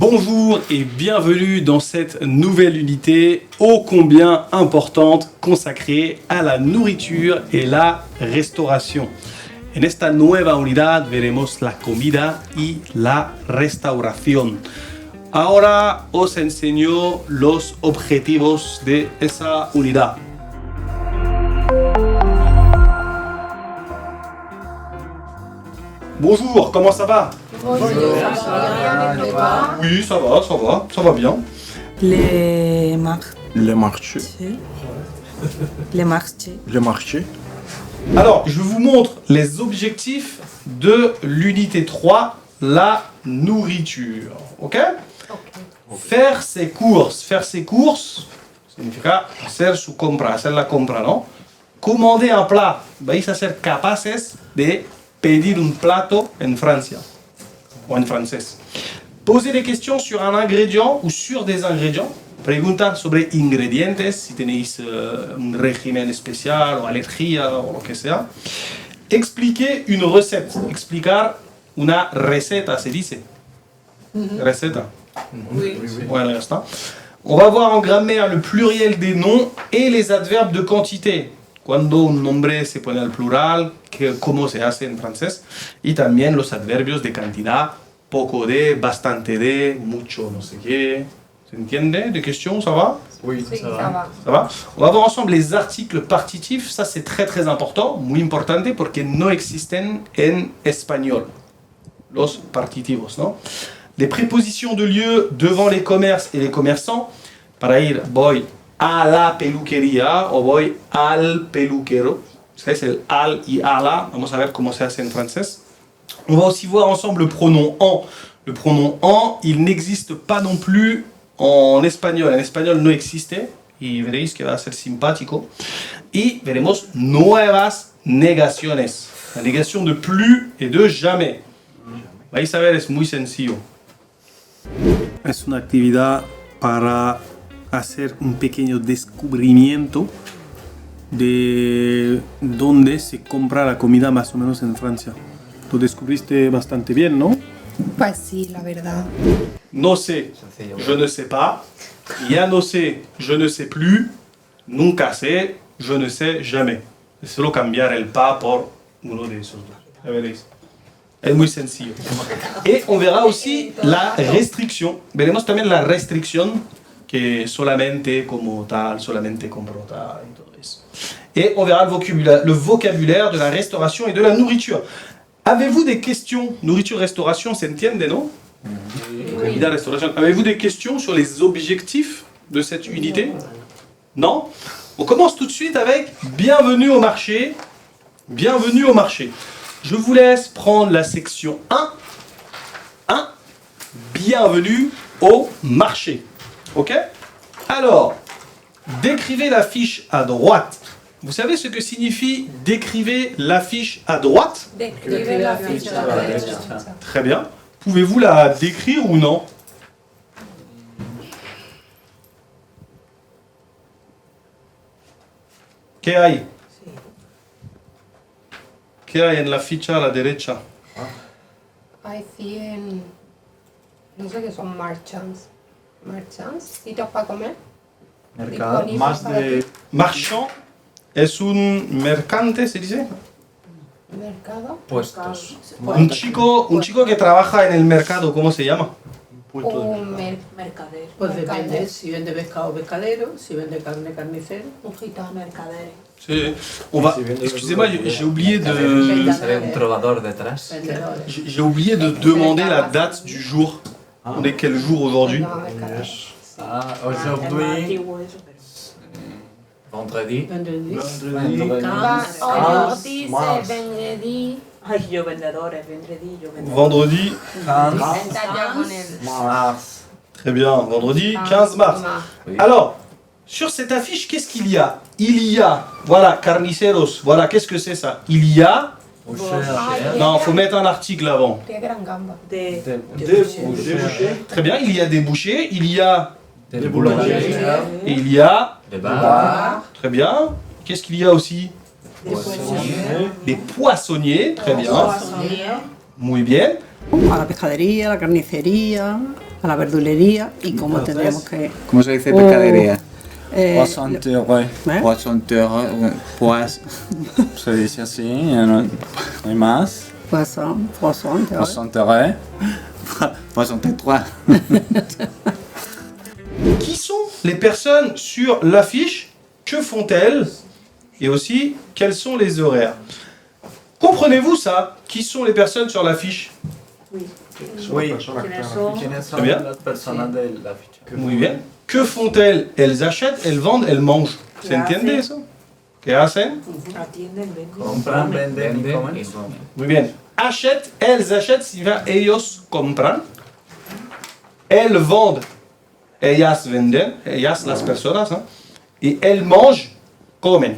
Bonjour et bienvenue dans cette nouvelle unité ô combien importante consacrée à la nourriture et la restauration. En esta nueva unidad veremos la comida y la restauración. Ahora os enseño los objetivos de esa unidad. Bonjour, comment ça va? Bonjour, Oui, ça va bien. Les marchés. Le marché. Les marchés. Le marché. Alors, je vous montre les objectifs de l'unité 3, la nourriture. Ok? Faire ses courses. Faire ses courses significa hacer su compra, hacer la compra, ¿no? Commander un plat. Vais a ser capaces de pedir un plato en Francia. O en francés. Poser des questions sur un ingrédient ou sur des ingrédients. Preguntar sobre ingredientes, si tenéis un régimen especial o alergia o lo que sea. Expliquer une recette. Explicar una receta, se dice. Receta. Oui. Voilà, ya está. On va voir en grammaire le pluriel des noms et les adverbes de quantité. Cuando un nombre se pone al plural, cómo se hace en francés. Y también los adverbios de cantidad. Poco de, bastante de, mucho no sé qué. ¿Se entiende? Des questions, ça va? Oui, Sí, ça va. Ça va? On va voir ensemble les articles partitifs. Ça, c'est très très important, muy importante, porque no existen en espagnol. Los partitivos, ¿no? Les prépositions de lieu devant les commerces et les commerçants. Para ir, voy a la peluquería o voy al peluquero. C'est el al y a la. Vamos a ver cómo se hace en francés. On va aussi voir ensemble le pronom en. Le pronom en, il n'existe pas non plus en espagnol. En espagnol no existe. Y veréis que va a ser simpático. Y veremos nuevas negaciones. La negación de plus et de jamais. Vais a ver, es muy sencillo. Es una actividad para hacer un pequeño descubrimiento de dónde se compra la comida más o menos en Francia. Lo descubriste bastante bien, ¿no? Pues sí, la verdad. No sé, je ne sais pas. Ya no sé, je ne sais plus. Nunca sé, je ne sais jamais. Es solo cambiar el pas por uno de esos dos. Ya veréis. Es muy sencillo. Et on verra aussi la restriction. Veremos también la restricción, que solamente como tal, solamente compro tal y todo eso. Et on verra le vocabulaire de la restauration et de la nourriture. Avez-vous des questions? Nourriture, restauration, se entiende, non? Comida, restauration. Avez-vous des questions sur les objectifs de cette unité? Non? On commence tout de suite avec bienvenue au marché. Bienvenue au marché. Je vous laisse prendre la section 1. 1. Bienvenue au marché. Ok? Alors, décrivez l'affiche à droite. Vous savez ce que signifie décrivez l'affiche à droite? Describe la ficha a la derecha. Très bien. Pouvez-vous la décrire ou non? ¿Qué hay? ¿Qué hay en la ficha a la derecha? Hay 100, no sé qué son marchands. Marchands, sitios para comer. Mercado. Disponibles Más para de. Marchand es un mercante, ¿se dice? mercado. Puestos. Un chico que trabaja en el mercado, ¿cómo se llama? Un Mercader. Pues mercader. depende, si vende pescado, pescadero, si vende carne, carnicero. Un gitano. Mercader. On va. Excusez-moi, j'ai oublié de. Un trovador detrás. Vendedores. J'ai oublié de demander la date du jour. On est quel jour aujourd'hui? No, mercader. Ah, Es más aujourd'hui. antiguo eso, pero Vendredi. Vendedores. Aujourd'hui, Mars. c'est vendredi. Ay, yo vendedores, vendredi, yo vendedores. Vendredi. Ensaya con el Mars. Très bien, vendredi 15 mars. Alors, sur cette affiche, qu'est-ce qu'il y a? Il y a, voilà, carniceros. Voilà, qu'est-ce que c'est ça? Il y a. Non, faut mettre un article avant. Qué gran gamba. De Des bouchers. Très bien, il y a des bouchers, il y a. Des boulangers. Et il y a. Des bars. Très bien. Qu'est-ce qu'il y a aussi? Des poissonniers. Très bien. Muy bien. A la pescadería, la carnicería, a la verdulería y cómo tendríamos que... ¿Cómo se dice Oh, pescadería? ¿eh? Pues se dice así, ya no hay más. Poisson, ¿te va? Poisson-terre. Poisson-terre. Qui sont les personnes sur l'affiche? Que font-elles? Et aussi, quels sont les horaires? Comprenez-vous ça? Qui sont les personnes sur l'affiche? Oui. Oui. ¿Quiénes son? ¿Quiénes son Très bien. las personas de la ficha? Muy bien. Que font-elles? Elles achètent, elles vendent, elles mangent. ¿Se ¿Qué entiende hacen? eso? ¿Qué hacen? Atienden, venden. Compran, venden y comen. Muy bien. Achètent, elles achètent, significa ellos compran. Elles vendent, ellas venden, ellas las personas. Hein? Et elles mangent, comen.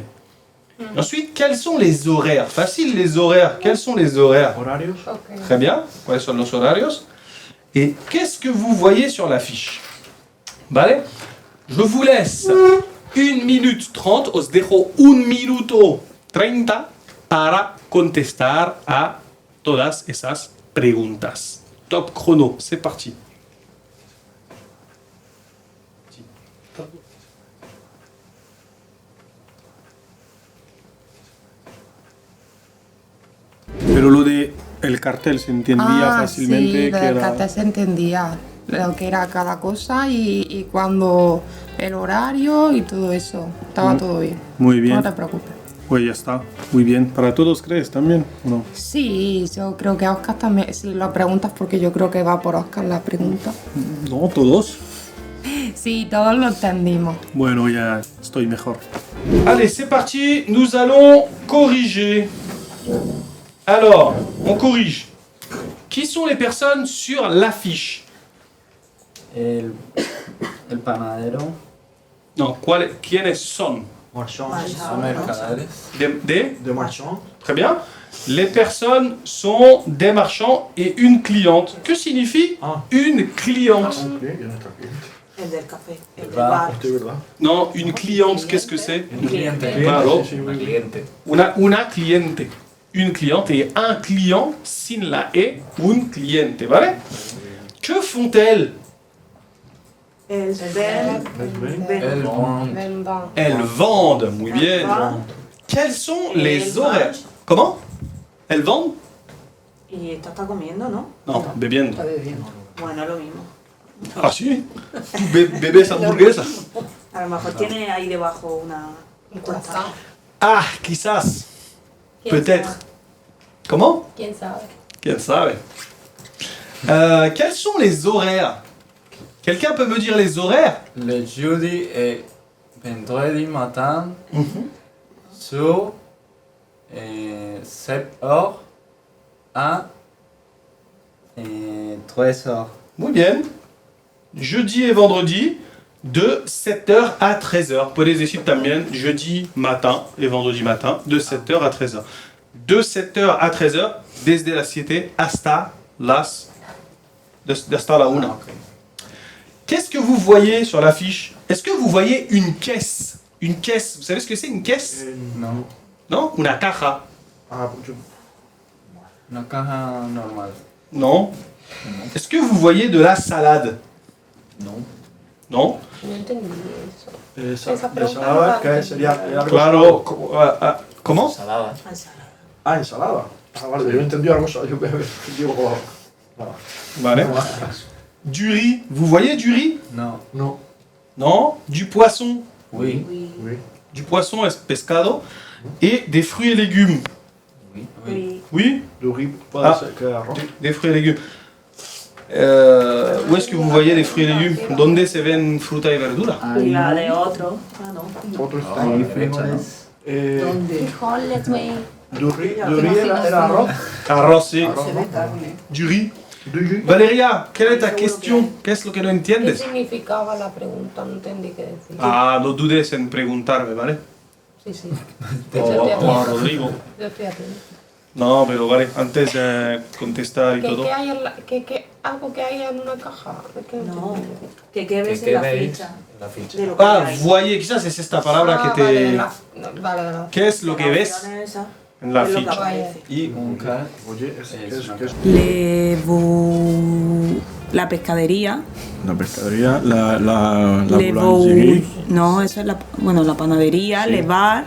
Ensuite, quels sont les horaires? Facile les horaires. Quels sont les horaires? ¿Horarios? Ok. Très bien. ¿Cuáles son los horarios? Et qu'est-ce que vous voyez sur l'affiche? Vale? Je vous laisse 1 minute 30, os dejo 1 minuto 30 para contestar a todas esas preguntas. Top chrono, c'est parti. Pero lo de el cartel se entendía fácilmente sí, que del era... cartel se entendía lo que era cada cosa y cuando el horario y todo eso. Estaba todo bien. Muy bien. No te preocupes. Pues ya está. Muy bien. ¿Para todos crees también? ¿O no? Sí, yo creo que Oscar también, si lo preguntas porque yo creo que va por Oscar la pregunta. No, todos. Sí, todos lo entendimos. Bueno, ya estoy mejor. Allez, c'est parti. Nous allons corriger. Alors, on corrige. Qui sont les personnes sur l'affiche? El panadero. Non, ¿quiénes son? Marchand. Marchand. Son mercaderes. Des marchands. Très bien. Les personnes sont des marchands et une cliente. Que signifie une cliente? El del café. El del Va. bar. Non, une cliente, qu'est-ce que c'est? Un cliente. Claro. Un cliente. Una cliente. Une cliente et un client, sin la E, un cliente, ¿vale? Que font-elles? El ven. El vend. Vendón. Elles vendent, muy bien. Vendón. Quels sont Et les elles horaires? mangent. Comment? Elles vendent? Y esta está comiendo, ¿no? Non, bebiendo. Está bebiendo. Bueno, lo mismo. Ah, si. Tú bebes hamburguesa. A lo mejor tiene ahí debajo una encuesta. Ah, quizás. ¿Quién Peut-être. sabe? Comment? ¿Quién sabe? Quién sabe. Quels sont les horaires? Quelqu'un peut me dire les horaires? Le jeudi et vendredi matin sur 7 heures à 13 heures. Muy bien. Jeudi et vendredi, de 7h à 13h. Puedes decir también jeudi matin et vendredi matin, de 7h à 13h. De 7h à 13h, desde las 7 hasta hasta la 1. Qu'est-ce que vous voyez sur l'affiche? Est-ce que vous voyez une caisse? Une caisse, vous savez ce que c'est une caisse? Non. Non? Una caja? Una caja normal. Non. Est-ce que vous voyez de la salade? Non. Non? No entendí eso. Esa ensalada que sería algo Claro. Comment? Salada. Ensalada. Ah, ensalada. Ah, vale, yo he entendido algo. Yo digo, Vale. Du riz, vous voyez du riz? Non. no. Non? Du poisson? Oui. Oui. Oui. Du poisson es pescado. Et des fruits et légumes? Oui. Oui. Oui? Du riz puede Ah. ser que arroz. Des fruits et légumes. Où est-ce que vous voyez les fruits et légumes? ¿Dónde se ven fruta y verdura? Y la de otro. Ah, no. Otro está Ahí ahí. fecha, ¿no? ¿Dónde? Frijoles, güey. Du riz era arroz. Arroz, sí. Arroz, Se ve carne. Du riz. Du riz. Valeria, quelle est ta question? Qu'est-ce que no ¿Qué entiendes? significaba la pregunta? No entendí qué decir. Ah, no dudes en preguntarme, ¿vale? Sí, sí. O Yo estoy a atenta. Rodrigo. Yo estoy atenta. No, pero vale, antes de contestar y ¿Qué, todo. qué hay en la, algo que hay en una caja? Es que No. entendí. Que qué ves ¿Qué en la veis? ficha. La ficha. De lo que Ah, hay. voyez, quizás es esta palabra que Vale, te... vale. ¿Qué es lo que La ves opción es esa. en la Es lo que ficha? aparece. Y un cas. Oye, Es una ¿qué es? Le vous la pescadería, La pescadería, la le boulangerie. no, esa es la panadería, Sí. le bar.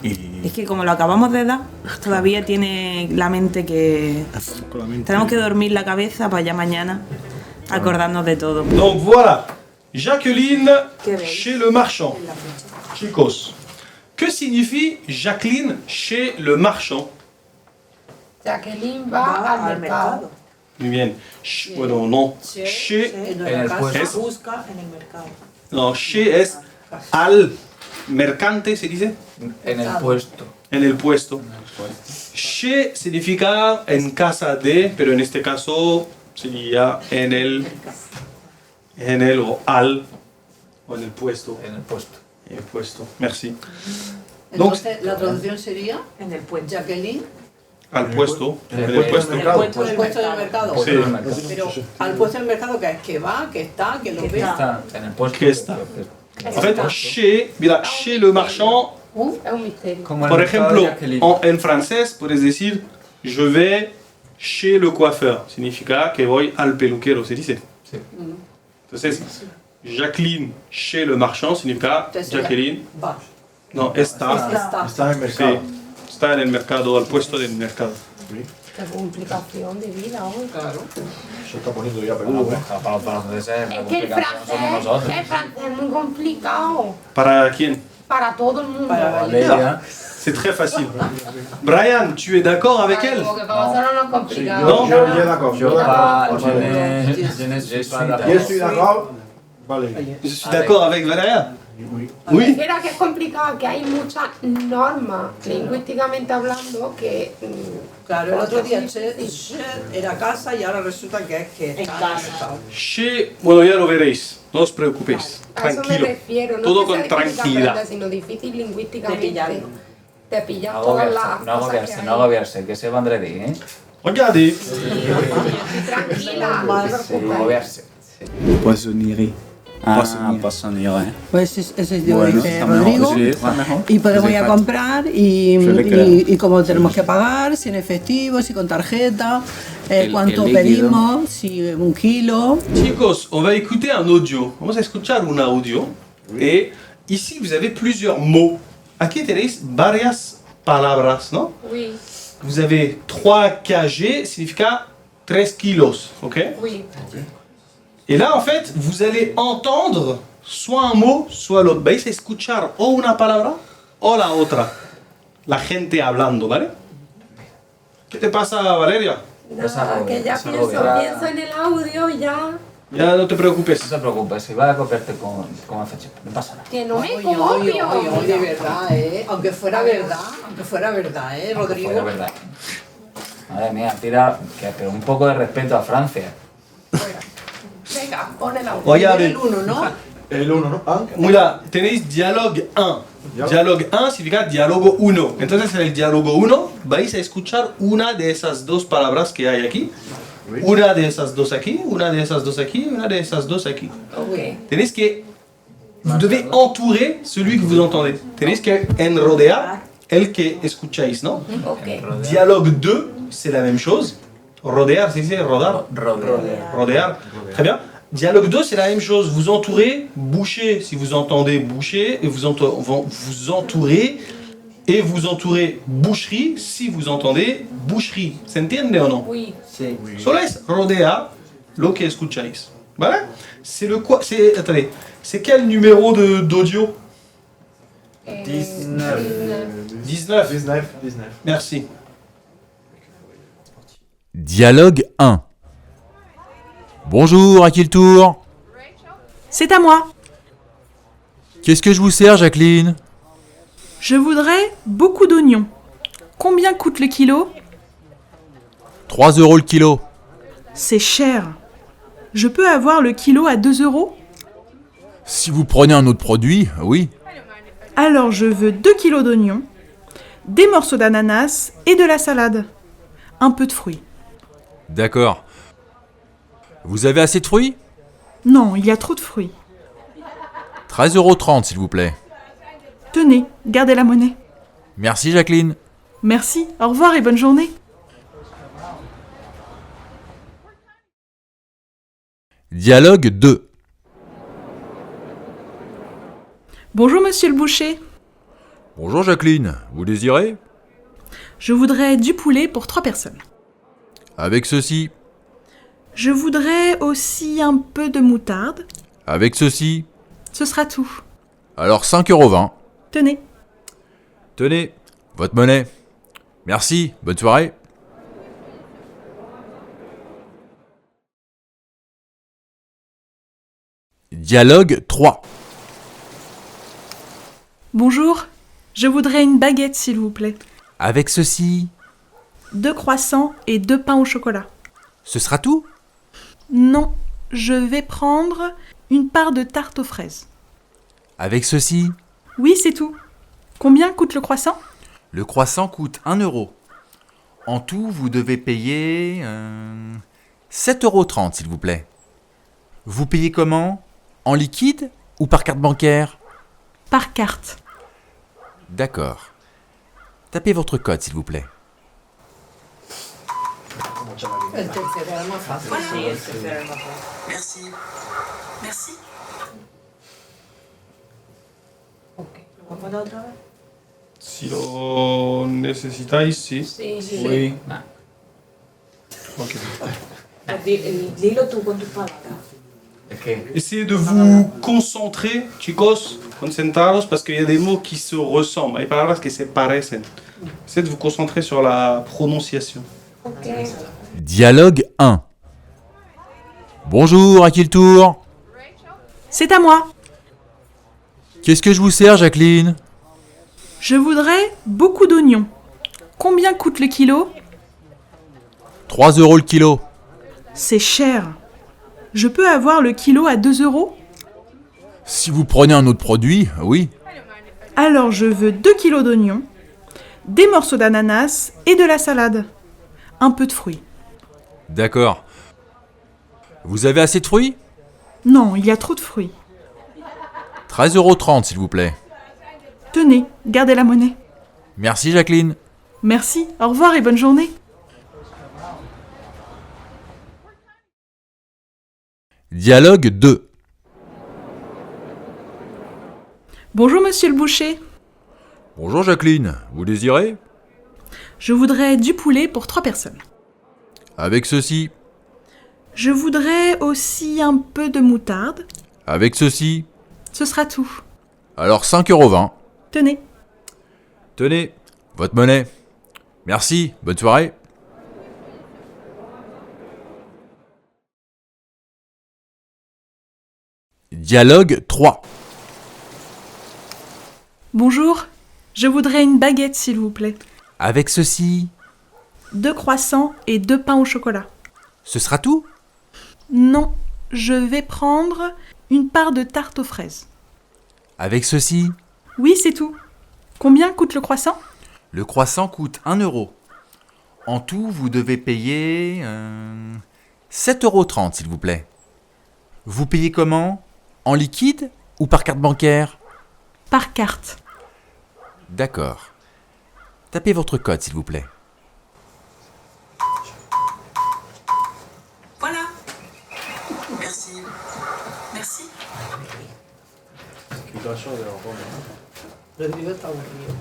Y Es que como lo acabamos de dar, todavía tiene la mente que... solamente- Tenemos que dormir la cabeza para ya mañana acordarnos de todo. Donc voilà, Jacqueline Qué belle. chez le marchand. Chicos, que signifie Jacqueline chez le marchand? Jacqueline va Va al mercado. Muy bien. Bueno, no. Che, Chez, en En el la puesto. casa busca en el mercado. no, chez es al mercante, se dice, En el puesto. en el puesto. Chez significa en casa de, pero en este caso sería en el o al, o en el puesto. En el puesto. En el puesto, merci. Entonces, la traducción sería En el puente. Jacqueline Al puesto, en el puesto. puesto. en el puesto del mercado. Sí. Pero al puesto del mercado, que es que va, que está, que lo ve. Está en el puesto. ¿Qué está? En fait, chez, mira, chez le marchand, Es un misterio. Como el por mercado ejemplo, de Jacqueline. en francés puedes decir je vais chez le coiffeur. Significa que voy al peluquero, se dice. Sí. Entonces, Jacqueline chez le marchand significa Jacqueline, Va. no, está, Está. Está en el sí, mercado. está en el mercado, al puesto del mercado. Qué complicación de vida hoy. Claro. Se está poniendo ya Bueno, peludo, pues, ¿eh? para los franceses, la Es que el complicación somos francés nosotros. es muy complicado. ¿Para quién? Para todo el mundo. Para Valeria. C'est très facile. Brian, tu es d'accord avec elle? Como que para vosotros no es complicado. No. Yo ya d'accord. Yo Yo pas, d'accord. je ne suis pas Je d'accord. suis d'accord. Vale. Je suis d'accord avec Valéria. Oui. Mira que es complicado, que hay muchas normas, lingüísticamente hablando, que... Claro, el otro día che era casa y ahora resulta que es que está en el mercado. Chez, bueno, ya lo veréis. No os preocupéis. A eso me Tranquilo. refiero, no Todo que con sea difícil tranquilidad. aprender, sino difícil lingüísticamente. De pillarlo. De pillar No todas agobiarse, las no cosas que agobiarse, hay. no agobiarse, que es vendredi, ¿eh? Regardez. Tranquila, no te Sí, preocupes. agobiarse. Poissonnerie. Poissonnière. Poissonnerie. Pues ese yo Bueno, dije está mejor. Rodrigo. Sí, está mejor. Y podemos Sí, ir a exacto. comprar Yo le creo. y cómo tenemos que pagar, si en efectivo, si con tarjeta, cuánto el líquido. pedimos, si 1 kilo. Chicos, on va écouter un audio. Vamos a escuchar un audio. Et ici, vous avez plusieurs mots. Aquí tenéis varias palabras, ¿no? Oui, Vous avez 3 kg, significa 3 kilos, ¿ok? oui. Et là, en fait, vous allez entendre soit un mot, soit l'autre. Vais a escuchar o una palabra o la otra. La gente hablando, ¿vale? ¿Qué te pasa, Valeria? Nada, que ya pienso en el audio y ya. Ya no te preocupes. No te preocupes, si vas a copiarte con FHP, no pasa nada. Que no me Oye, oye, copio. oye, de verdad, aunque fuera verdad, Rodrigo. Fue de verdad. Madre mía, tira, pero un poco de respeto a Francia. Venga, pon el audio. Regardez. El uno, ¿no? El uno, ¿no? Ah, Mira, tenéis diálogo 1. Diálogo 1 significa diálogo 1. Entonces, en el diálogo 1 vais a escuchar una de esas dos palabras que hay aquí. Una de esas dos aquí, una de esas dos aquí, una de esas dos aquí. Ok. Tenéis que... Vous devez entourer celui que vous entendez. Tenéis que enrodear el que escucháis, ¿no? Ok. Dialogue 2, c'est la même chose. Rodear, c'est rodar. Rodear. Très bien. Dialogue 2, c'est la même chose. Vous entourez, boucher si vous entendez boucher, et vous entourez, et vous entourez boucherie si vous entendez boucherie. ¿Se entiende o no? Oui. Solo es rodear lo que escucháis. ¿Vale? C'est le quoi? C'est, attendez, c'est quel numéro d'audio? 19. 19. 19. Merci. Dialogue 1. Bonjour, à qui le tour? C'est à moi. Qu'est-ce que je vous sers, Jacqueline? Je voudrais beaucoup d'oignons. Combien coûte le kilo? 3 € le kilo. C'est cher. Je peux avoir le kilo à 2 €? Si vous prenez un autre produit, oui. Alors je veux 2 kilos d'oignons, des morceaux d'ananas et de la salade. Un peu de fruits. D'accord. Vous avez assez de fruits? Non, il y a trop de fruits. 13,30 € s'il vous plaît. Tenez, gardez la monnaie. Merci Jacqueline. Merci, au revoir et bonne journée. Dialogue 2. Bonjour monsieur le boucher. Bonjour Jacqueline, vous désirez? Je voudrais du poulet pour 3 personnes. Avec ceci. Je voudrais aussi un peu de moutarde. Avec ceci. Ce sera tout. Alors 5,20 €. Tenez. Tenez, votre monnaie. Merci, bonne soirée. Dialogue 3. Bonjour. Je voudrais une baguette s'il vous plaît. Avec ceci. 2 croissants et 2 pains au chocolat. Ce sera tout? Non, je vais prendre une part de tarte aux fraises. Avec ceci. Oui, c'est tout. Combien coûte le croissant? Le croissant coûte 1 €. En tout, vous devez payer 7,30 € s'il vous plaît. Vous payez comment? En liquide ou par carte bancaire? Par carte. D'accord. Tapez votre code s'il vous plaît. El tercero era más fácil. Sí, el tercero era más fácil. Merci. Merci. ¿Lo puedo otra vez? Si lo necesitáis, sí. Sí, sí. Oui. Ok. Dilo tú con tus palabras. Es que Essayez de vous concentrer, chicos, concentraros, parce qu'il y a des mots qui se ressemblent. Hay palabras que se parecen. Essayez de vous concentrer sur la prononciation. Ok. Dialogue 1. Bonjour, à qui le tour? C'est à moi. Qu'est-ce que je vous sers, Jacqueline? Je voudrais beaucoup d'oignons. Combien coûte le kilo? 3 € le kilo. C'est cher. Je peux avoir le kilo à 2 €? Si vous prenez un autre produit, oui. Alors je veux 2 kilos d'oignons, des morceaux d'ananas et de la salade. Un peu de fruits. D'accord. Vous avez assez de fruits? Non, il y a trop de fruits. 13,30 € s'il vous plaît. Tenez, gardez la monnaie. Merci Jacqueline. Merci, au revoir et bonne journée. Dialogue 2. Bonjour monsieur le boucher. Bonjour Jacqueline, vous désirez? Je voudrais du poulet pour 3 personnes. Avec ceci. Je voudrais aussi un peu de moutarde. Avec ceci. Ce sera tout. Alors 5,20 €. Tenez. Tenez, votre monnaie. Merci, bonne soirée. Dialogue 3. Bonjour. Je voudrais une baguette s'il vous plaît. Avec ceci. 2 croissants et 2 pains au chocolat. Ce sera tout? Non, je vais prendre une part de tarte aux fraises. Avec ceci. Oui, c'est tout. Combien coûte le croissant? Le croissant coûte 1 €. En tout, vous devez payer 7,30 € s'il vous plaît. Vous payez comment? En liquide ou par carte bancaire? Par carte. D'accord. Tapez votre code s'il vous plaît. Voilà. Merci. Merci. Rodrigo está aburrido.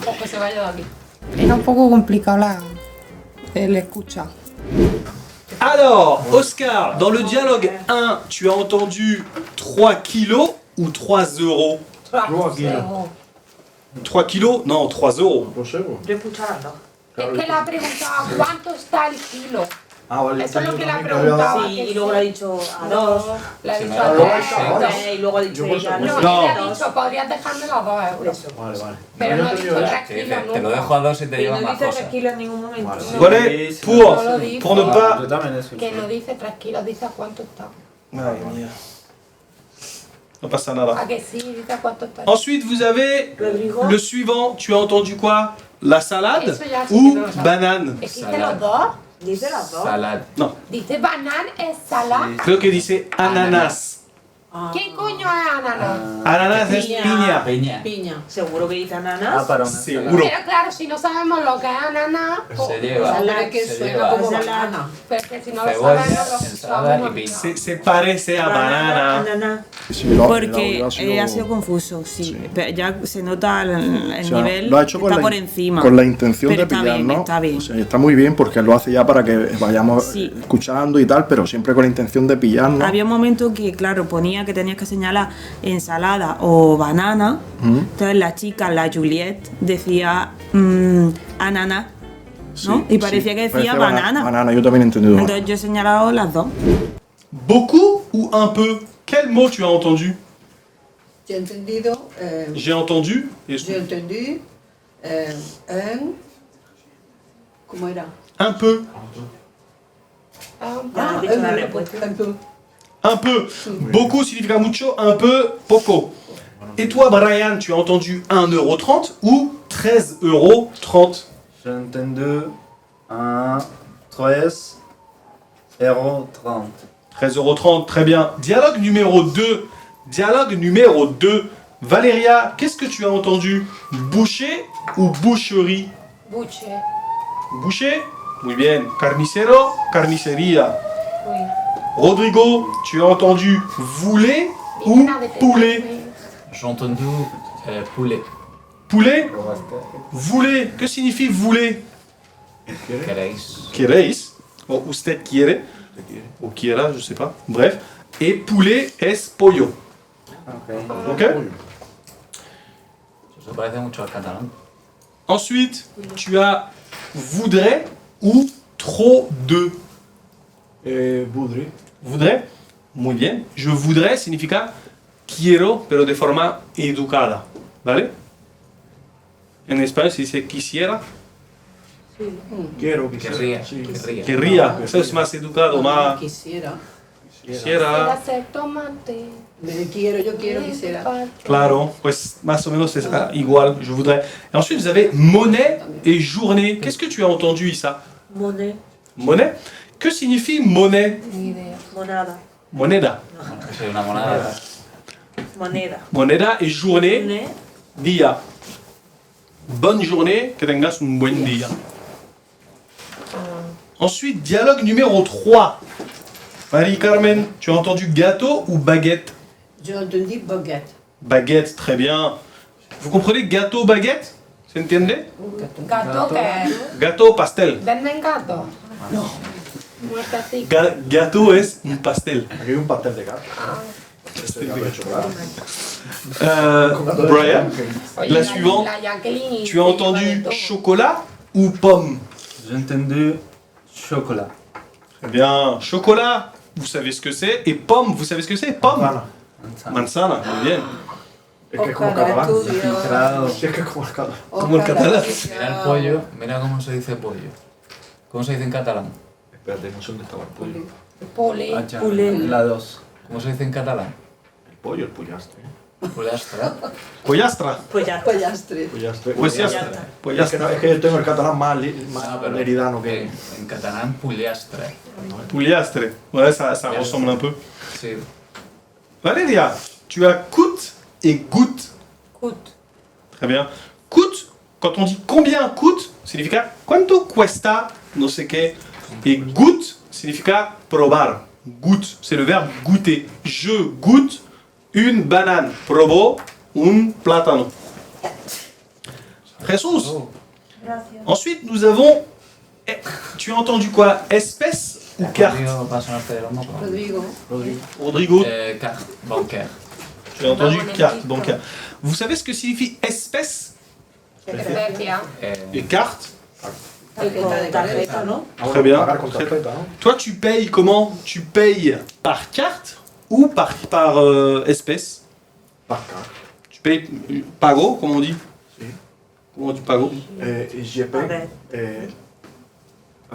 O que se vaya de aquí. Era un poco complicado el escucha. Alors, Oscar, dans le dialogue 1, tu as entendu 3 kilos ou 3 €? 3 kilos. 3 kilos? Non, 3 €. Lo sé, pues. Yo he escuchado las dos. Es que le ha preguntado cuánto está el kilo. Ah, vale. Eso es lo que le ha también preguntado. Sí, y luego le ha dicho a dos. Le ha Sí, dicho me a ha dos. Y luego ha dicho Yo por ella, supuesto. No, No. le ha dicho, podrías dejarme los 2 euros. Vale, vale. Pero no ha Yo dicho tenía- 3 te kilos dice, te lo nunca. dejo a 2 y te Y llevas no más dice cosas. 3 kilos en ningún momento. Vale. Voilà, pour, No lo dice. pour ne Yo pas... también eso. Que no dice 3 kilos, dice a cuánto está. Ay, mía. No pasa nada. A que sí, dice a cuánto está. Ensuite, vous avez Rodrigo. le suivant. Tu as entendu quoi? La salade Eso ya sí ou que no lo sabe. banane? ¿Existen los dos? Dice las dos. Salad. No, Dice banana es salada. creo que dice ananas. ¿Qué coño es ananas? Ananas es piña. Piña. Piña. Seguro que dice ananas. Para una Seguro. Pero claro, si no sabemos lo que es ananas, Se lleva. Hombre, que Se suena lleva como ensalada. banana. pero que si no lo Cebolla, sabemos, lo ensalada y sabemos. piña. Se parece a banana. Ananas. Sí, lo- Porque lo ha sido confuso, sí. Pero ya se nota el o sea, nivel, lo ha hecho con está la, por encima. con la intención Pero de está pillarnos. bien, está bien. O sea, está muy bien porque lo hace ya para que vayamos Sí. escuchando y tal, pero siempre con la intención de pillarnos. Había un momento que, claro, ponía que tenías que señalar ensalada o banana. Entonces la chica, la Juliette, decía ananá, ¿no? Sí, Y parecía sí, que decía parecía banana. Banana, yo también he entendido. Entonces yo he señalado las dos. Beaucoup ou un peu? Quel mot tu as entendu? Yo he entendido, J'ai entendu. Et yo he entendido ¿cómo era? un peu. Ya has dicho la respuesta. Un peu. Beaucoup significa mucho, un peu, poco. Et toi, Brian, tu as entendu 1,30 € ou 13,30 €? J'ai entendu 13,30 13,30 €, très bien. Dialogue numéro 2. Dialogue numéro 2. Valéria, qu'est-ce que tu as entendu? Boucher ou boucherie? Buche. Boucher? Muy bien. Carnicero, carnicería. Oui. Rodrigo, tu as entendu voulet ou poulet? J'ai entendu poulet. Poulet? Voulet. Que signifie voulet? ¿Queréis? Queréis. O usted quiere. O quiera, je sais pas. Bref. Et poulet es pollo. Ok? Se parece mucho al catalán. Ensuite, tu as voudrais ou trop de. Budri. Voudrais? Muy bien. Je voudrais significa quiero, pero de forma educada. ¿Vale? En español se dice quisiera. Quiero, Querría. sí. Querría. Querría. Eso es más educado, más. Quisiera. Quisiera. Hacer tomate. Yo quiero, quisiera. Claro, pues más o menos c'est igual, je voudrais. Et ensuite, vous avez monnaie et journée. Qu'est-ce que tu as entendu, Issa? Monnaie. Monnaie? Que signifie monnaie? Ni idea. Monada. Moneda. C'est una moneda. Moneda. Moneda et journée, Monnaie. día. Bonne journée, que tengas un buen día. Ensuite, dialogue numéro 3. Marie-Carmen, tu as entendu gâteau ou baguette? Yo entendí baguette. Baguette, très bien. Vous comprenez gâteau, baguette? ¿Se entiende? ¿Gato qué es? Gâteau, pastel. ¿Venden gato? No. Muertecito. Gâteau es un pastel. Aquí hay un pastel de gato. Este gato de chocolate. Brian, Oye, la suivante. la Jacqueline Tu as se entendu lleva de todo. chocolat ou pomme? J'ai entendu chocolat. Très bien. Chocolat, vous savez ce que c'est. Et pomme, vous savez ce que c'est? Pomme. Manzana. Manzana, muy bien. Es que es como Ojalá catalán. estuviera- Sí, es que es como el catalán. Como el catalán. Mira el pollo, mira cómo se dice pollo. ¿Cómo se dice en catalán? Espérate, no sé dónde estaba el pollo. Poli. Ah, tiens, Poulet. la 2. ¿Cómo se dice en catalán? El pollo, el pollastre. Pollastre. Pollastra. Pues ya. Pollastre. Pollastre. Pues ya Ya está. está. Pues ya Es que, no, está. es que yo tengo el catalán más, más Ah, pero meridano que... en catalán, pollastre. Pouliastre. Ouais, ça ressemble un peu. Sí. Valéria, tu as coûte et goutte. Cut. Très bien. Coûte, quand on dit combien coûte, significa cuánto cuesta, no sé qué. Et goutte, significa probar. Goûte, c'est le verbe goûter. Je goûte une banane. Probo un plátano. Jesús. Ensuite, nous avons. Tu as entendu quoi? Espèce ou carte? Rodrigo, va a sonarte de los mocos. Rodrigo. Rodrigo, Carte bancaire. tu as entendu carte bancaire. Vous savez ce que signifie espèce Especia. et carte? Tarjeta de Tarjeta, ¿no? Très bien. Pagar con tarjeta, ¿no? Toi, tu payes comment? Tu payes par carte ou par espèce? Par carte. Tu payes pago, comme on dit? Sí. Comment on dit pago? Je paye ver.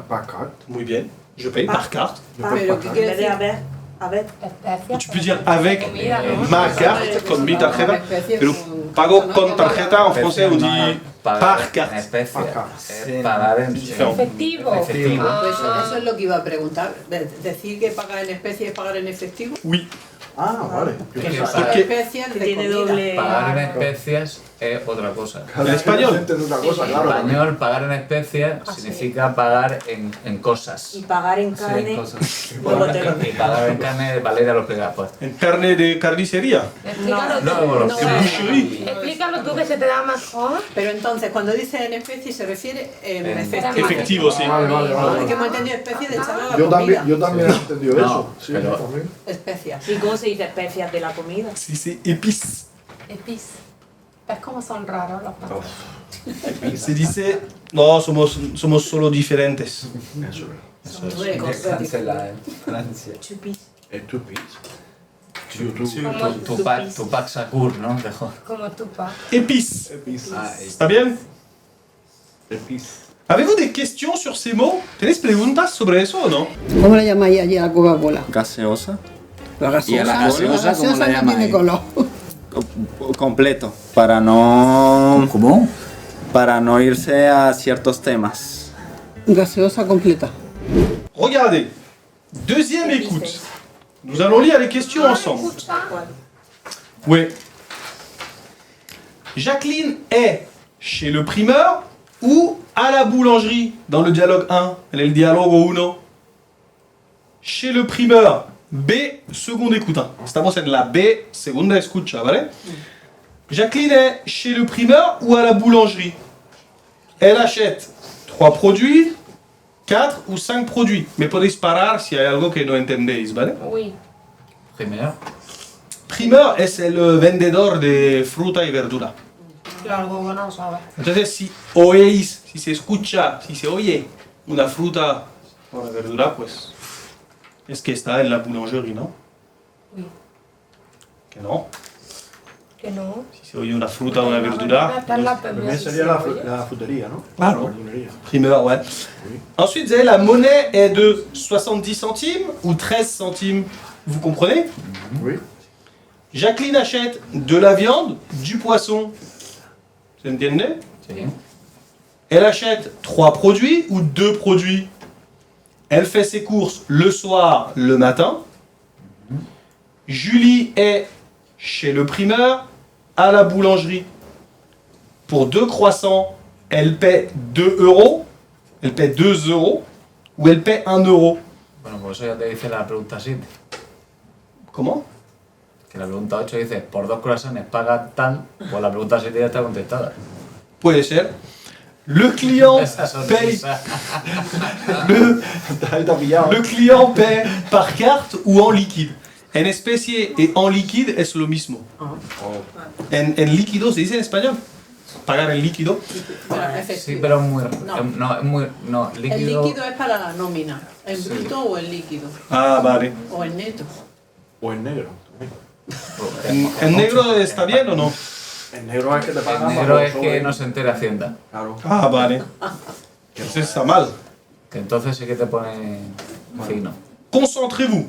par carte. Muy bien. Je paye par carte. Yo paye Pero par ¿qué carte. quiere En vez de decir? a ver. Especia. Tu peux dire avec Comida, ¿no? ma carte, con mi tarjeta. Especie Pero con- pago con- con tarjeta, en français, on dit par En carte. especie. Par carte. Es pagar en Efectivo. efectivo. Ah. Pues eso es lo que iba a preguntar. Decir que pagar en especie es pagar en efectivo. Oui. Ah, vale. Especias de Tiene comida. doble. Pagar en especias es otra cosa. Claro, En español. entiendo una cosa, En claro. español, pagar en especias Ah, sí. significa pagar en cosas. Y pagar en Sí, carne. en cosas. Luego te lo Y pagar en carne, Valeria lo explica pues. En carne de carnicería. Explícalo tú. Luego lo No, explica. explícalo tú que se te da mejor. Pero entonces, cuando dice en especie, se refiere en En efectivo. Efectivo, sí. Vale, vale, Es vale. que hemos entendido especie de echarle a la Yo comida. también he entendido No, eso. Sí, pero- también. Especias. ¿Y cómo se dice especias de la comida? Sí, sí, épices. Epis. ¿Ves cómo son raros los pasteles? Se dice, no, somos solo diferentes. Eso es. Eso es. Muy Cancela en Francia. Chupis. Es tu pizza. Tupac Shakur, ¿no? Mejor. Como tu pa. Épices. Ah, ¿Está bien? Pizza. ¿Avez-vous des questions sur ces mots? ¿Tenéis preguntas sobre eso o no? ¿Cómo le llamáis allí a la Coca-Cola? Gaseosa. La ¿Y a la gaseosa cómo la no llamáis? tiene color. Completo. Para no. ¿Cómo? Para no irse a ciertos temas. Gaseosa completa. Regardez. Deuxième écoute. Nous allons lire les questions ensemble. Oui. Jacqueline est chez le primeur ou à la boulangerie dans le dialogue 1. Elle est le dialogue 1. Chez le primeur. B, segunda écoute. Estamos en la B, segunda escucha, ¿vale? Jacqueline est chez le primeur ou à la boulangerie. Elle achète 3 produits, 4 ou 5 produits. Me podéis parar si hay algo que no entendéis, ¿vale? Oui. Primero. Primeur es el vendedor de fruta y verdura. Algo que no sabes. Entonces, si oéis, si se escucha, si se oye una fruta o una verdura, pues es que está en la boulangerie, ¿no? Oui. Que no. Que no. Si se oye una fruta o una verdura, Está en la También sería la frutería, ¿no? Claro. La verdulería. primeur, ouais. Ensuite, vous avez la monnaie est de 70 centimes ou 13 centimes. Vous comprenez? Oui. Jacqueline achète de la viande, du poisson. ¿Se entiende? Sí. Elle achète 3 produits ou 2 produits. Elle fait ses courses le soir, le matin. Julie est chez le primeur, à la boulangerie. Pour 2 croissants, elle paie 2 euros. Elle paie 2 euros. Ou elle paie 1 euro. Bueno, pues eso ya te dice la pregunta 7. Comment? Que la pregunta 8 dice, por 2 croissants paga tal, pues la pregunta 7 ya está contestada. Puede ser. Le client Esa paye. sonrisa. Ahí te ha pillado. Le client paie par carte ou en liquide. En especie y en liquide es lo mismo. En líquido se dice en español. Pagar en líquido. Sí, pero es muy... No. No, es muy... No, El líquido... líquido es para la nómina. ¿En bruto o en líquido? Ah, vale. O en neto. O en negro. también. ¿En negro está bien o no? En negro es que te El pagan negro bajo es que sobre. no se entera Hacienda. Claro. Ah, vale. Entonces está mal. Que entonces sí que te pone fino. Concentrez-vous.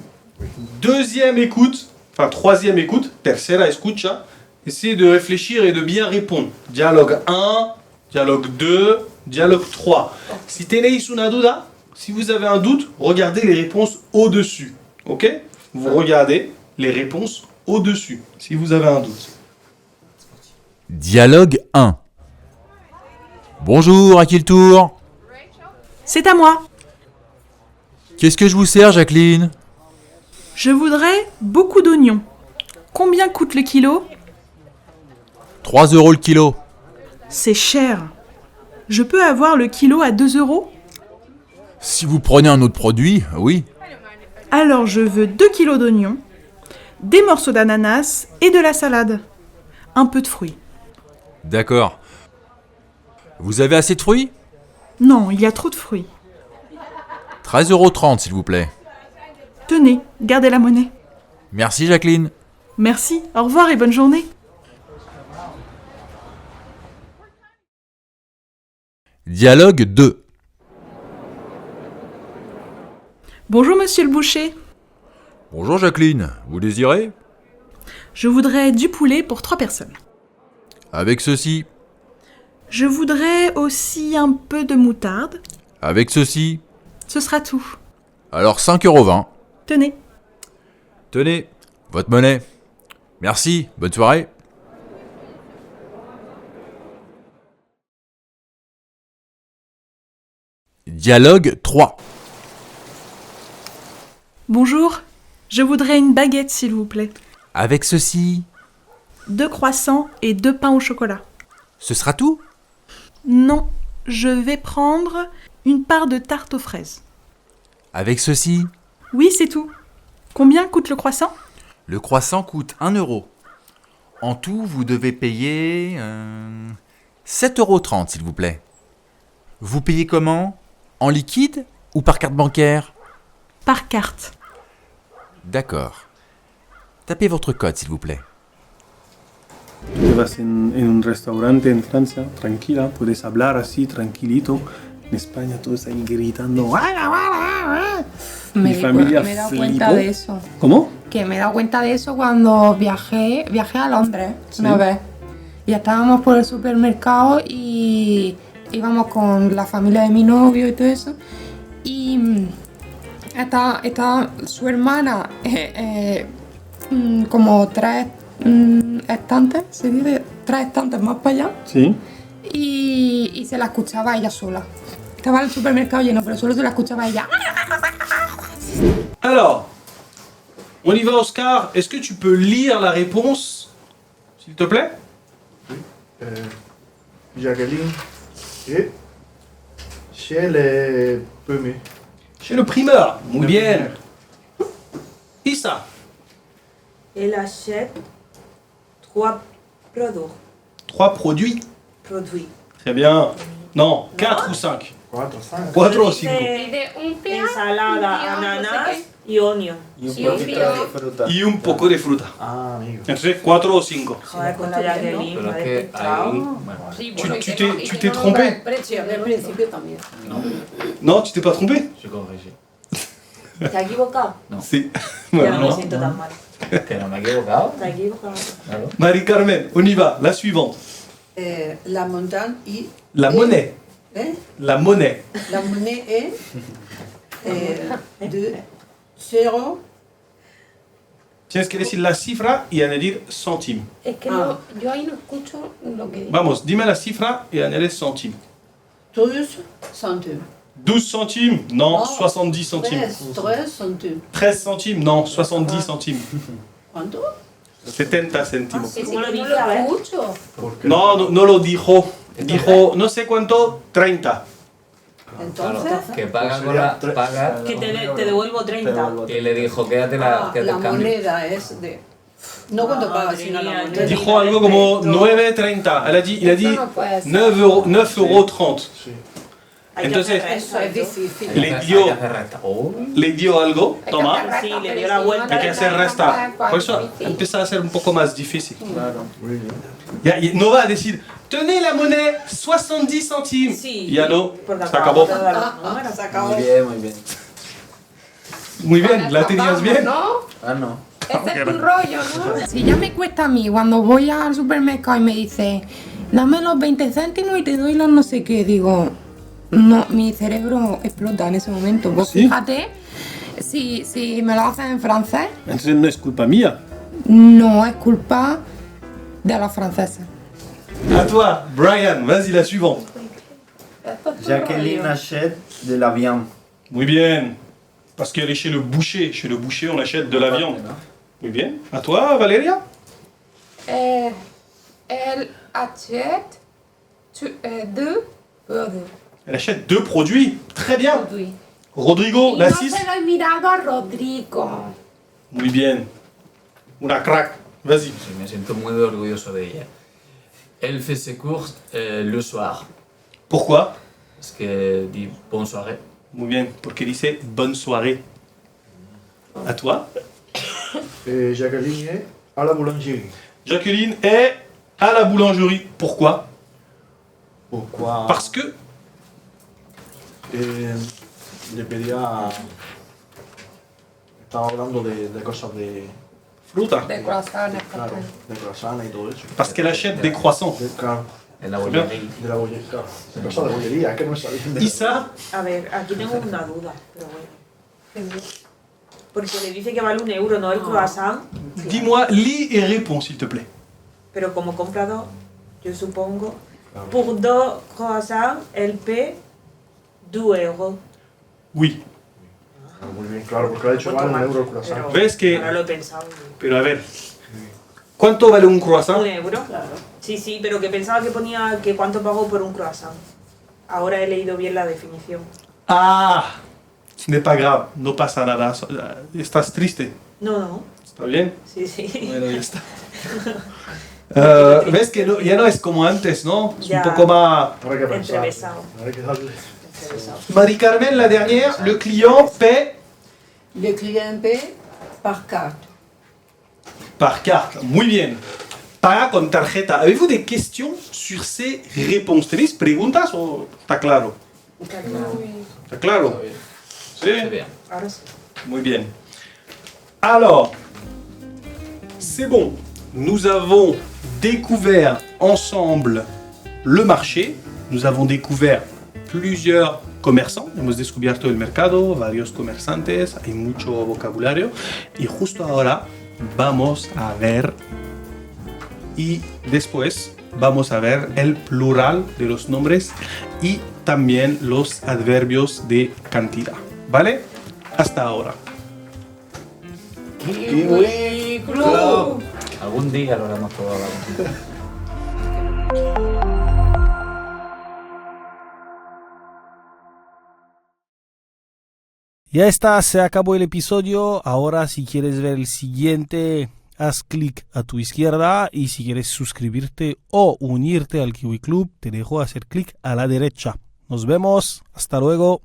Deuxième écoute, enfin troisième écoute, tercera escucha. Essayez de réfléchir et de bien répondre. Dialogue 1, dialogue 2, dialogue 3. Si tenéis una duda, si vous avez un doute, regardez les réponses au-dessus. Ok? Vous regardez les réponses au-dessus, si vous avez un doute. Dialogue 1. Bonjour, à qui le tour? C'est à moi. Qu'est-ce que je vous sers, Jacqueline? Je voudrais beaucoup d'oignons. Combien coûte le kilo? 3 euros le kilo. C'est cher. Je peux avoir le kilo à 2 euros? Si vous prenez un autre produit, oui. Alors je veux 2 kilos d'oignons, des morceaux d'ananas et de la salade. Un peu de fruits. D'accord. Vous avez assez de fruits? Non, il y a trop de fruits. 13,30 €, s'il vous plaît. Tenez, gardez la monnaie. Merci, Jacqueline. Merci, au revoir et bonne journée. Dialogue 2. Bonjour monsieur le boucher. Bonjour, Jacqueline. Vous désirez? Je voudrais du poulet pour 3 personnes. Avec ceci. Je voudrais aussi un peu de moutarde. Avec ceci. Ce sera tout. Alors 5,20 €. Tenez. Tenez, Votre monnaie. Merci, bonne soirée. Dialogue 3. Bonjour, je voudrais une baguette s'il vous plaît. Avec ceci, 2 croissants et 2 pains au chocolat. ce sera tout? Non, je vais prendre une part de tarte aux fraises. Avec ceci, Oui, c'est tout. Combien coûte le croissant? le croissant coûte 1 euro. En tout, vous devez payer 7,30 € s'il vous plaît. Vous payez comment? En liquide ou par carte bancaire? Par carte. D'accord. Tapez votre code s'il vous plaît. Te vas en un restaurante en Francia, tranquila, puedes hablar así, tranquilito. En España todos ahí gritando. Mi familia me he dado flipó. cuenta de eso. ¿Cómo? Que me he dado cuenta de eso cuando viajé a Londres una vez. Y estábamos por el supermercado y íbamos con la familia de mi novio y todo eso. Y estaba su hermana como 3 estantes, se dice 3 estantes más para allá. Sí. Y se la escuchaba ella sola. Estaba el supermercado lleno, pero solo se la escuchaba ella. Alors, on y va Oscar. Est-ce que tu peux lire la réponse, s'il te plaît? Jacqueline est chez les premiers. Chez le primeur. Muy bien. Issa. Elle achète 3 produits. 3 produits. Très bien. Non, 4 ou 5. 4, 5. 4 o 5. Ensalada, ananas y onion. Y un poco de fruta. Ah, amigo. Entonces, 4 o 5. Joder, con la Jacqueline, Pero me es ha que despistado. ahí. Bueno, Tu t'es trompé? Precio, del principio también. Non, tu t'es pas trompé? je corrigé. ¿Te has equivocado? Si. Ya Bueno, no me no. siento tan mal. Que no me he equivocado. ¿Te has equivocado? Claro. Marie-Carmen, on y va. La suivante. La montagne y... La monnaie. La monnaie. La monnaie est de 0. Tienes que decir la cifra y añadir céntime. Es que no, yo ahí no escucho lo que dice. Vamos, dime la cifra y añade céntime. 12 centimes. 12 centimes? Non, Non, 70 centimes. 13 centimes. 13 centimes? Non, 70 centimes. ¿Cuánto? 70 céntimos. Es ¿Cómo lo que dice? no A ver. lo escucho. No, no lo dijo. Dijo no sé cuánto, 30. Entonces, Que paga con la. Paga. Que te devuelvo 30. Y le dijo, quédate la cambio. moneda es de... No cuando pagas, sino la Madre moneda. mía. Dijo algo como 9,30. Il a dit Eso no puede ser. 9,30 €. Hay que Entonces, hacer Eso es difícil. le dio algo, toma, Sí, le dio la vuelta. hay que hacer resta. Por eso empieza a ser un poco más difícil. No va a decir, tenez la monnaie, 70 centimes. Sí. Ya no, Porque se acabó. de dar los números. Se acabó. Muy bien, muy bien. Muy bien, la tenías bien. ¿No? Ah, no. Ese es tu rollo, ¿no? Si ya me cuesta a mí cuando voy al supermercado y me dice, dame los 20 céntimos y te doy los no sé qué, digo, no, mi cerebro explota en ese momento. Pues ¿Sí? fíjate, si me lo haces en francés, Entonces no es culpa mía. no es culpa de los franceses. A toi, Brian, vas-y la suivante. Jacqueline achète de la viande. Muy bien. Parce qu'elle est chez le boucher. Chez le boucher, on achète de la viande. Muy bien. À toi, Valeria? Elle achète deux produits. Elle achète 2 produits. Très bien. Rodrigo, la 6. No se lo he mirado a Rodrigo. Muy bien. Una crack. Vas-y. Sí, me siento muy orgulloso de ella. Elle fait ses courses le soir. Pourquoi? Parce que dit bonne soirée. Muy bien. Porque dice bonne soirée. À toi. Jacqueline est à la boulangerie. Jacqueline est à la boulangerie. Pourquoi? Pourquoi? Parce que. Le pedía. Estaba hablando de cosas de. Fruta. De croissants, Claro, de croissant y todo eso. Parce qu'elle achète des croissants. Claro, En la bollería. de la bollería. Claro, de cosas de bollería, es que no me sale. Issa, A ver, aquí tengo una duda, pero bueno. Porque le dice que vale 1 euro, ¿no? El croissant. dis-moi, lis et réponds, s'il te plaît. Pero como compra dos, yo supongo, pour dos croissants, elle paie 2 euros. Oui. Muy bien, claro, porque lo ha dicho vale un euro el croissant. Pero ¿Ves que- ahora lo he pensado. Pero a ver, ¿cuánto vale un croissant? 1 euro. Sí, sí, pero que pensaba que ponía que cuánto pagó por un croissant. Ahora he leído bien la definición. Ah, ce n'est pas grave, no pasa nada. ¿Estás triste? No, no. ¿Está bien? Sí, sí. Bueno, ya está. ¿Ves que ya no es como antes, ¿no? Es Ya. un poco más... Habrá que pensar. Entrevesado. Habrá que darle. Entrevesado. Marie-Carmen, la dernière, le client paie Le client paie par carte. par carte. Muy bien. Paga con tarjeta. ¿Avez-vous des questions sur ces réponses? ¿Tenéis preguntas o está claro? ¿Está claro? Sí. Ahora sí. Muy bien. Alors, c'est bon. Nous avons découvert ensemble le marché. Nous avons découvert plusieurs commerçants. Hemos descubierto el mercado, varios comerciantes, hay mucho vocabulario. Y justo ahora vamos a ver y después vamos a ver el plural de los nombres y también los adverbios de cantidad. ¿Vale? Hasta ahora. Kiwi Club. Algún día lo haremos todo. Ya está, se acabó el episodio. Ahora si quieres ver el siguiente, haz clic a tu izquierda y si quieres suscribirte o unirte al Kiwi Club, te dejo hacer clic a la derecha. Nos vemos, hasta luego.